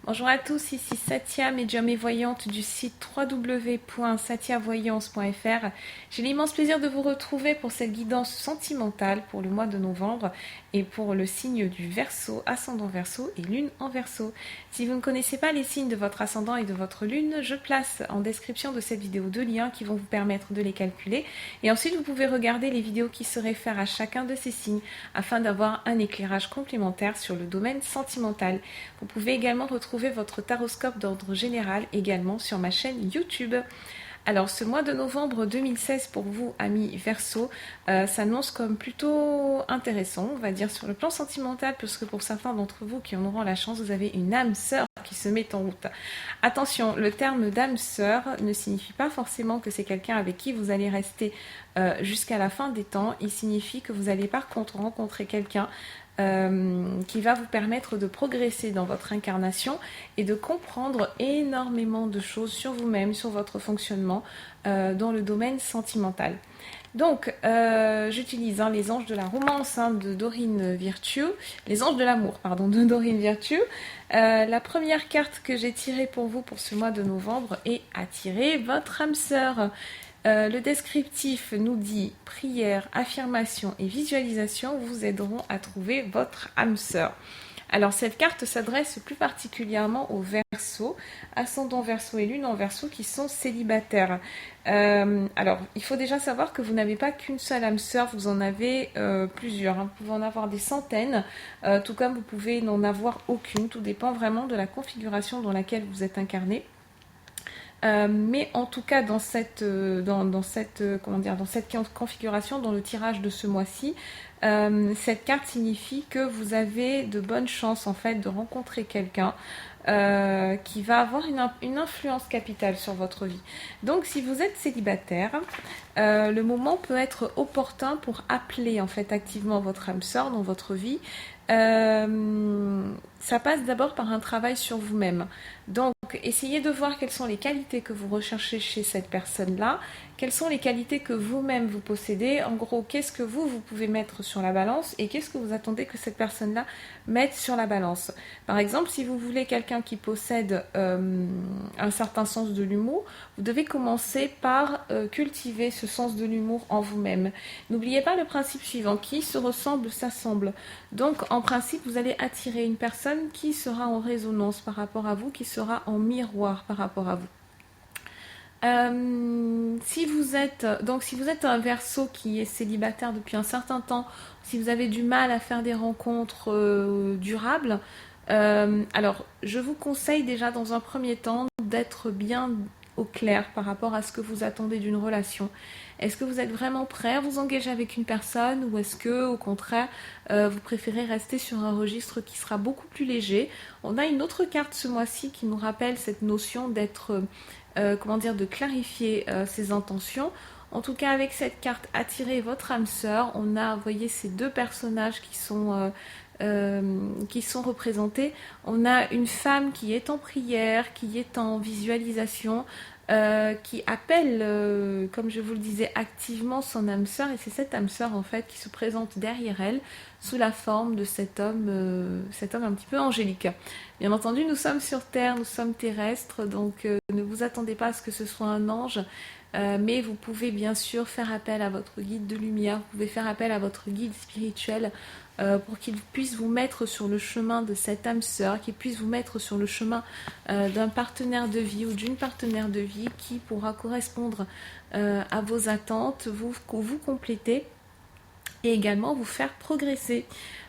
Bonjour à tous, ici Satia, médium et voyante du site www.satiavoyance.fr. J'ai l'immense plaisir de vous retrouver pour cette guidance sentimentale pour le mois de novembre et pour le signe du Verseau, ascendant Verseau et lune en Verseau. Si vous ne connaissez pas les signes de votre ascendant et de votre lune, je place en description de cette vidéo deux liens qui vont vous permettre de les calculer. Et ensuite, vous pouvez regarder les vidéos qui se réfèrent à chacun de ces signes afin d'avoir un éclairage complémentaire sur le domaine sentimental. Vous pouvez également retrouver votre taroscope d'ordre général également sur ma chaîne YouTube. Alors ce mois de novembre 2016 pour vous amis Verseau s'annonce comme plutôt intéressant, on va dire sur le plan sentimental, puisque pour certains d'entre vous qui en auront la chance, vous avez une âme sœur qui se met en route. Attention, le terme d'âme sœur ne signifie pas forcément que c'est quelqu'un avec qui vous allez rester jusqu'à la fin des temps. Il signifie que vous allez par contre rencontrer quelqu'un qui va vous permettre de progresser dans votre incarnation et de comprendre énormément de choses sur vous-même, sur votre fonctionnement dans le domaine sentimental. Donc, j'utilise les anges de la romance de Doreen Virtue, les anges de l'amour, pardon, de Doreen Virtue. La première carte que j'ai tirée pour vous pour ce mois de novembre est attirer votre âme sœur. Le descriptif nous dit prière, affirmation et visualisation vous aideront à trouver votre âme sœur. Alors cette carte s'adresse plus particulièrement aux Verseaux, ascendant Verseau et lune en Verseau qui sont célibataires. Alors il faut déjà savoir que vous n'avez pas qu'une seule âme sœur, vous en avez plusieurs. Vous pouvez en avoir des centaines, tout comme vous pouvez n'en avoir aucune. Tout dépend vraiment de la configuration dans laquelle vous êtes incarné. Mais en tout cas dans cette configuration, dans le tirage de ce mois-ci, cette carte signifie que vous avez de bonnes chances en fait de rencontrer quelqu'un qui va avoir une influence capitale sur votre vie. Donc si vous êtes célibataire, le moment peut être opportun pour appeler en fait activement votre âme sœur dans votre vie. Ça passe d'abord par un travail sur vous-même. Donc, essayez de voir quelles sont les qualités que vous recherchez chez cette personne-là, quelles sont les qualités que vous-même vous possédez. En gros, qu'est-ce que vous pouvez mettre sur la balance et qu'est-ce que vous attendez que cette personne-là mette sur la balance. Par exemple, si vous voulez quelqu'un qui possède un certain sens de l'humour, vous devez commencer par cultiver ce sens de l'humour en vous-même. N'oubliez pas le principe suivant, qui se ressemble s'assemble. Donc, en principe, vous allez attirer une personne qui sera en résonance par rapport à vous, qui sera en miroir par rapport à vous. Si vous êtes un Verseau qui est célibataire depuis un certain temps, si vous avez du mal à faire des rencontres durables, alors je vous conseille déjà dans un premier temps d'être bien au clair par rapport à ce que vous attendez d'une relation. Est-ce que vous êtes vraiment prêt à vous engager avec une personne ou est-ce que au contraire vous préférez rester sur un registre qui sera beaucoup plus léger? On a une autre carte ce mois-ci qui nous rappelle cette notion d'être de clarifier ses intentions. En tout cas, avec cette carte attirer votre âme sœur, on a, vous voyez, ces deux personnages qui sont représentés. On a une femme qui est en prière, qui est en visualisation, qui appelle, comme je vous le disais, activement son âme sœur, et c'est cette âme sœur en fait qui se présente derrière elle sous la forme de cet homme un petit peu angélique. Bien entendu, nous sommes sur Terre, nous sommes terrestres, donc ne vous attendez pas à ce que ce soit un ange, mais vous pouvez bien sûr faire appel à votre guide de lumière, vous pouvez faire appel à votre guide spirituel pour qu'il puisse vous mettre sur le chemin de cette âme sœur, qu'il puisse vous mettre sur le chemin d'un partenaire de vie ou d'une partenaire de vie qui pourra correspondre à vos attentes, vous compléter et également vous faire progresser.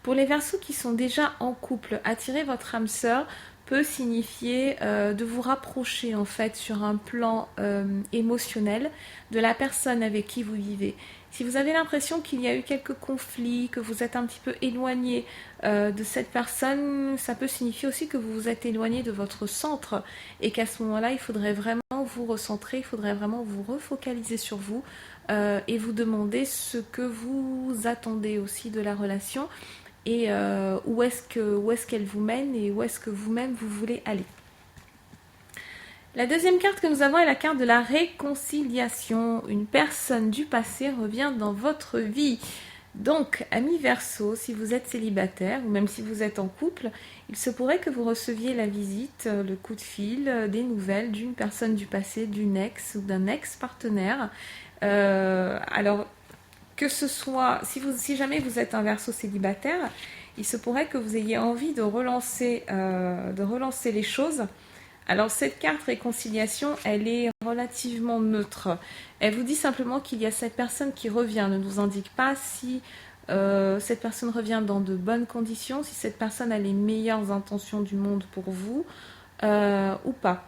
Pour les Verseaux qui sont déjà en couple, attirer votre âme sœur peut signifier de vous rapprocher en fait sur un plan émotionnel de la personne avec qui vous vivez. Si vous avez l'impression qu'il y a eu quelques conflits, que vous êtes un petit peu éloigné de cette personne, ça peut signifier aussi que vous vous êtes éloigné de votre centre et qu'à ce moment-là, il faudrait vraiment vous recentrer, il faudrait vraiment vous refocaliser sur vous et vous demander ce que vous attendez aussi de la relation et où est-ce qu'elle vous mène et où est-ce que vous-même vous voulez aller. La deuxième carte que nous avons est la carte de la réconciliation. Une personne du passé revient dans votre vie. Donc, amis Verseau, si vous êtes célibataire ou même si vous êtes en couple, il se pourrait que vous receviez la visite, le coup de fil, des nouvelles d'une personne du passé, d'une ex ou d'un ex-partenaire. Alors, que ce soit, si jamais vous êtes un Verseau célibataire, il se pourrait que vous ayez envie de relancer les choses. Alors cette carte réconciliation, elle est relativement neutre. Elle vous dit simplement qu'il y a cette personne qui revient, ne nous indique pas si cette personne revient dans de bonnes conditions, si cette personne a les meilleures intentions du monde pour vous ou pas.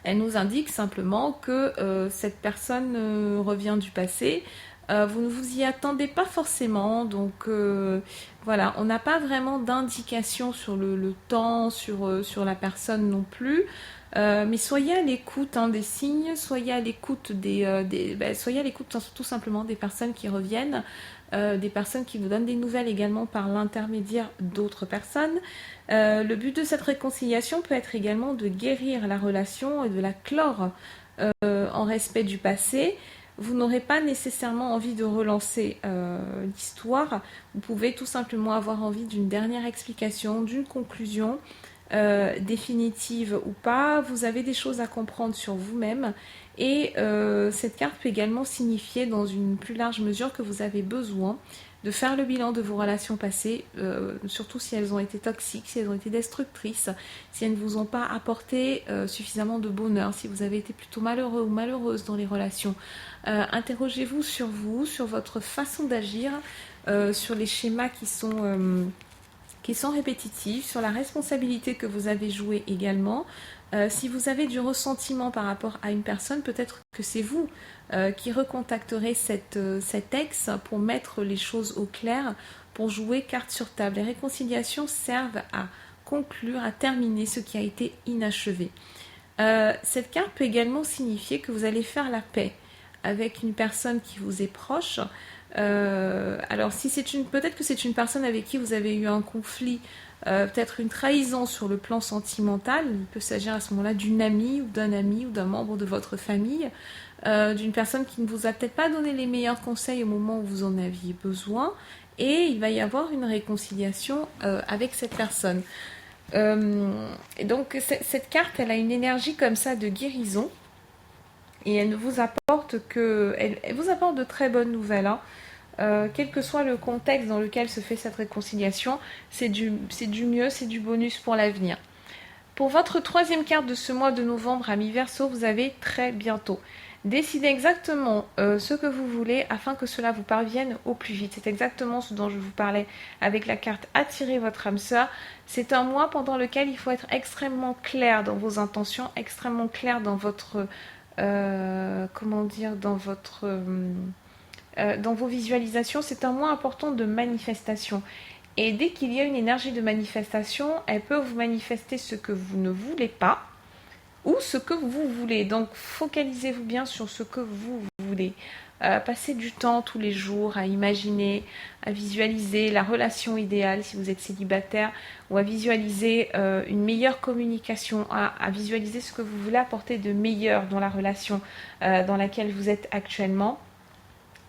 Elle nous indique simplement que cette personne revient du passé. Vous ne vous y attendez pas forcément, donc voilà, on n'a pas vraiment d'indication sur le temps, sur la personne non plus. Mais soyez à l'écoute des signes, soyez à l'écoute soyez à l'écoute tout simplement des personnes qui reviennent, des personnes qui vous donnent des nouvelles également par l'intermédiaire d'autres personnes. Le but de cette réconciliation peut être également de guérir la relation et de la clore en respect du passé. Vous n'aurez pas nécessairement envie de relancer l'histoire. Vous pouvez tout simplement avoir envie d'une dernière explication, d'une conclusion définitive ou pas. Vous avez des choses à comprendre sur vous-même. Et cette carte peut également signifier dans une plus large mesure que vous avez besoin de faire le bilan de vos relations passées, surtout si elles ont été toxiques, si elles ont été destructrices, si elles ne vous ont pas apporté suffisamment de bonheur, si vous avez été plutôt malheureux ou malheureuse dans les relations. Interrogez-vous, sur votre façon d'agir, sur les schémas qui sont répétitifs, sur la responsabilité que vous avez jouée également. Si vous avez du ressentiment par rapport à une personne, peut-être que c'est vous qui recontacterez cet ex pour mettre les choses au clair, pour jouer carte sur table. Les réconciliations servent à conclure, à terminer ce qui a été inachevé. Cette carte peut également signifier que vous allez faire la paix avec une personne qui vous est proche. Alors peut-être que c'est une personne avec qui vous avez eu un conflit, peut-être une trahison sur le plan sentimental. Il peut s'agir à ce moment-là d'une amie ou d'un membre de votre famille, d'une personne qui ne vous a peut-être pas donné les meilleurs conseils au moment où vous en aviez besoin, et il va y avoir une réconciliation avec cette personne. Et donc cette carte, elle a une énergie comme ça de guérison, et elle vous apporte de très bonnes nouvelles. Quel que soit le contexte dans lequel se fait cette réconciliation, c'est du mieux, c'est du bonus pour l'avenir. Pour votre troisième carte de ce mois de novembre, amis Verseau, vous avez très bientôt. Décidez exactement ce que vous voulez afin que cela vous parvienne au plus vite. C'est exactement ce dont je vous parlais avec la carte Attirer votre âme sœur. C'est un mois pendant lequel il faut être extrêmement clair dans vos intentions, extrêmement clair dans votre... dans vos visualisations. C'est un mois important de manifestation. Et dès qu'il y a une énergie de manifestation, elle peut vous manifester ce que vous ne voulez pas ou ce que vous voulez. Donc focalisez-vous bien sur ce que vous voulez. Passez du temps tous les jours à imaginer, à visualiser la relation idéale si vous êtes célibataire, ou à visualiser une meilleure communication, à visualiser ce que vous voulez apporter de meilleur dans la relation dans laquelle vous êtes actuellement.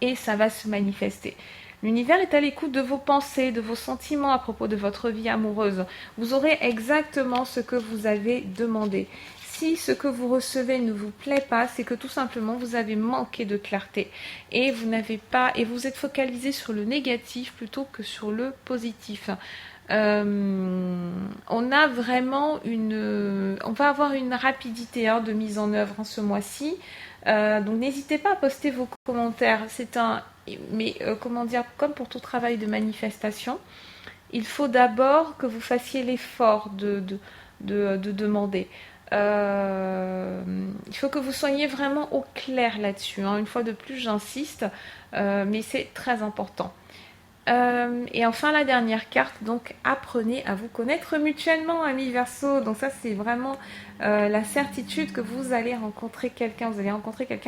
Et ça va se manifester. L'univers est à l'écoute de vos pensées, de vos sentiments à propos de votre vie amoureuse. Vous aurez exactement ce que vous avez demandé. Si ce que vous recevez ne vous plaît pas, c'est que tout simplement vous avez manqué de clarté et vous êtes focalisé sur le négatif plutôt que sur le positif. On va avoir une rapidité de mise en œuvre ce mois-ci. Donc n'hésitez pas à poster vos commentaires. Comme pour tout travail de manifestation, il faut d'abord que vous fassiez l'effort de demander. Il faut que vous soyez vraiment au clair là-dessus. Une fois de plus, j'insiste, mais c'est très important. Et enfin la dernière carte, donc apprenez à vous connaître mutuellement, amis Verseau. Donc ça c'est vraiment la certitude que vous allez rencontrer quelqu'un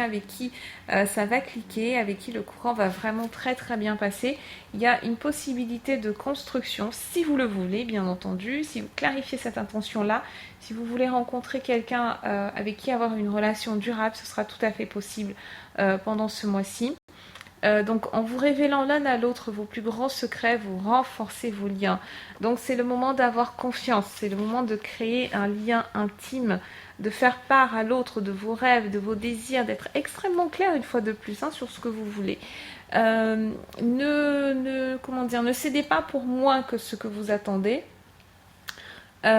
avec qui ça va cliquer, avec qui le courant va vraiment très très bien passer. Il y a une possibilité de construction si vous le voulez, bien entendu, si vous clarifiez cette intention là, si vous voulez rencontrer quelqu'un avec qui avoir une relation durable, ce sera tout à fait possible pendant ce mois-ci. Donc en vous révélant l'un à l'autre vos plus grands secrets, vous renforcez vos liens. Donc c'est le moment d'avoir confiance, c'est le moment de créer un lien intime, de faire part à l'autre de vos rêves, de vos désirs, d'être extrêmement clair une fois de plus sur ce que vous voulez. Ne cédez pas pour moins que ce que vous attendez. Faites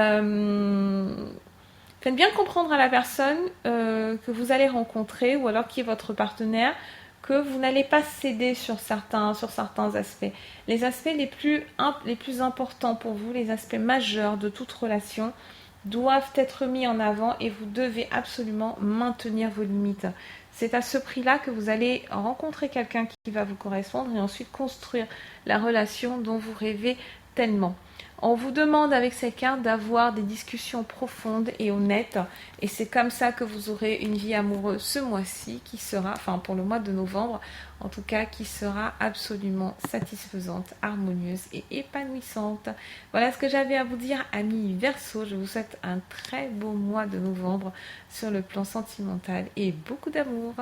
bien comprendre à la personne que vous allez rencontrer ou alors qui est votre partenaire que vous n'allez pas céder sur certains aspects. Les aspects les plus importants pour vous, les aspects majeurs de toute relation, doivent être mis en avant et vous devez absolument maintenir vos limites. C'est à ce prix-là que vous allez rencontrer quelqu'un qui va vous correspondre et ensuite construire la relation dont vous rêvez tellement. On vous demande avec ces cartes d'avoir des discussions profondes et honnêtes et c'est comme ça que vous aurez une vie amoureuse ce mois-ci qui sera, enfin pour le mois de novembre en tout cas, qui sera absolument satisfaisante, harmonieuse et épanouissante. Voilà ce que j'avais à vous dire, amis Verseau. Je vous souhaite un très beau mois de novembre sur le plan sentimental et beaucoup d'amour.